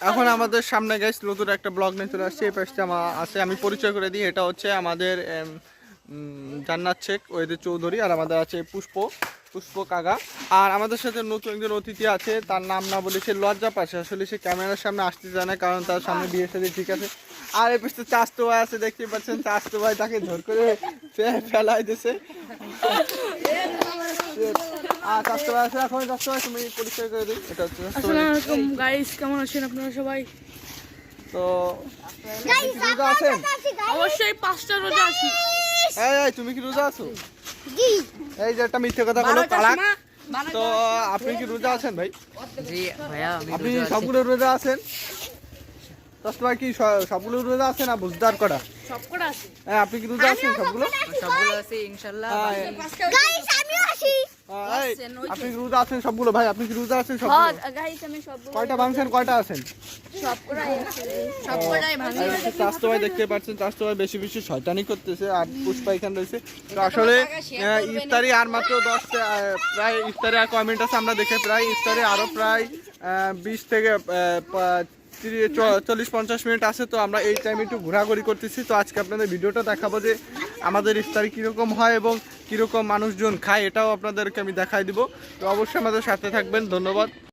এখন আমাদের সামনে গাইস নতুন একটা ব্লগ নিয়ে চলে আসছে। এই পাশে আছে, আমি পরিচয় করে দিই, এটা হচ্ছে আমাদের জান্নাত শেখ ওয়েদে চৌধুরী, আর আমাদের আছে পুষ্প কাকা। আর আমাদের সাথে নতুন একজন অতিথি আছে, তার নাম না বলে সে লজ্জা পাচ্ছে, আসলে সে ক্যামেরার সামনে আসতে চায় না, কারণ তার সামনে বিয়ে সাথে ঠিক আছে। আর এই পাশে চাস্তো ভাই আছে, দেখতে পাচ্ছেন চাস্তো ভাই তাকে ধর করে ফেলাই দিয়েছে। আর চাস্তো ভাই আছে, এখন চাস্তো ভাই তুমি পরিচয় করে দিই। এটা হচ্ছে আসসালামু আলাইকুম গাইস, কেমন আছেন আপনারা সবাই? তো রোজা আছেন? অবশ্যই 5টা রোজা আছি। এই তুমি কি রোজা আছো? এই যে একটা মিথ্যে কথা বলো তালাক। তো আপনি কি রোজা আছেন ভাই? জি ভাইয়া, আপনি সবগুলো রোজা আছেন? ভাই কি সবগুলো রোজা আছেন না বুঝদার করা? সবকটা আছে। হ্যাঁ, আপনি কি রোজা আছেন সবগুলো? সবগুলো আছে ইনশাআল্লাহ। গাইস আমিও আসি। আপনি কি রোজা আছেন সবগুলো? ভাই আপনি কি রোজা আছেন সবগুলো? হ্যাঁ গাইস, আমি সবগুলো কয়টা ভাঙছেন, কয়টা আছেন? সবকটাই ভাঙি। চাস্তো ভাই দেখতে পাচ্ছেন, চাস্তো ভাই বেশি বেশি শয়তানি করতেছে, আর পুষ্পা এখানে রয়েছে। তো আসলে ইফতারি আর মাত্র 10 প্রায় ইফতারি আর কয় মিনিট আছে আমরা দেখে, প্রায় ইফতারি আরো প্রায় 20 থেকে 40-50 মিনিট আছে। তো আমরা এই টাইমে একটু ঘোরাঘুরি করতেছি। তো আজকে আপনাদের ভিডিওটা দেখাবো যে আমাদের ইফতারি কীরকম হয় এবং কীরকম মানুষজন খায়, এটাও আপনাদেরকে আমি দেখাই দিব। তো অবশ্যই আমাদের সাথে থাকবেন, ধন্যবাদ।